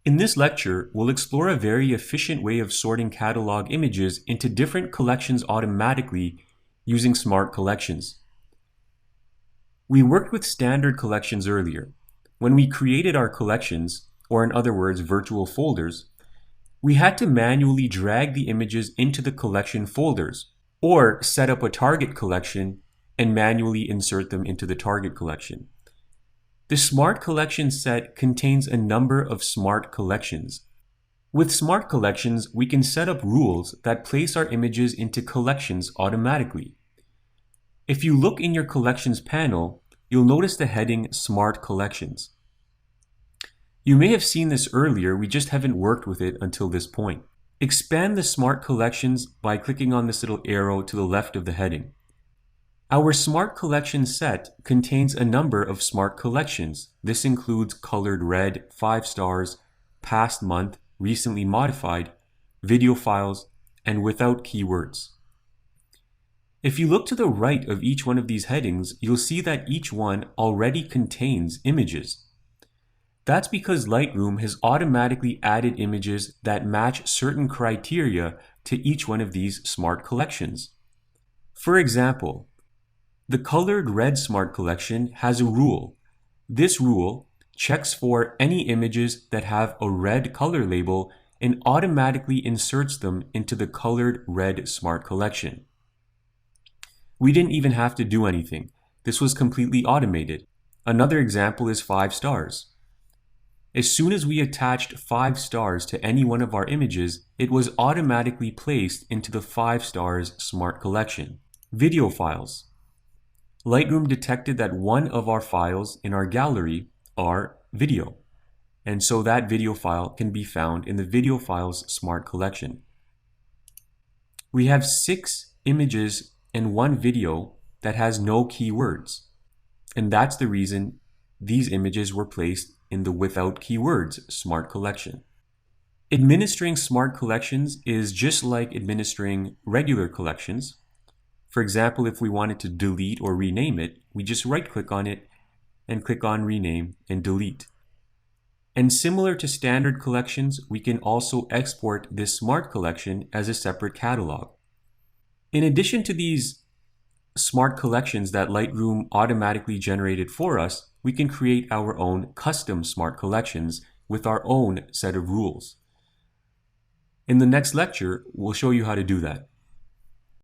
In this lecture, we'll explore a very efficient way of sorting catalog images into different collections automatically using smart collections. We worked with standard collections earlier. When we created our collections, or in other words, virtual folders, we had to manually drag the images into the collection folders, or set up a target collection and manually insert them into the target collection. The Smart Collection set contains a number of smart collections. With smart collections, we can set up rules that place our images into collections automatically. If you look in your Collections panel, you'll notice the heading Smart Collections. You may have seen this earlier, we just haven't worked with it until this point. Expand the Smart Collections by clicking on this little arrow to the left of the heading. Our Smart Collection set contains a number of smart collections. This includes colored red, 5 stars, past month, recently modified, video files, and without keywords. If you look to the right of each one of these headings, you'll see that each one already contains images. That's because Lightroom has automatically added images that match certain criteria to each one of these smart collections. For example, the colored red smart collection has a rule. This rule checks for any images that have a red color label and automatically inserts them into the colored red smart collection. We didn't even have to do anything. This was completely automated. Another example is 5 stars. As soon as we attached 5 stars to any one of our images, it was automatically placed into the 5 stars smart collection. Video files. Lightroom detected that one of our files in our gallery are video, and so that video file can be found in the Video Files Smart Collection. We have 6 images and 1 video that has no keywords, and that's the reason these images were placed in the Without Keywords Smart Collection. Administering smart collections is just like administering regular collections. For example, if we wanted to delete or rename it, we just right-click on it and click on Rename and Delete. And similar to standard collections, we can also export this smart collection as a separate catalog. In addition to these smart collections that Lightroom automatically generated for us, we can create our own custom smart collections with our own set of rules. In the next lecture, we'll show you how to do that.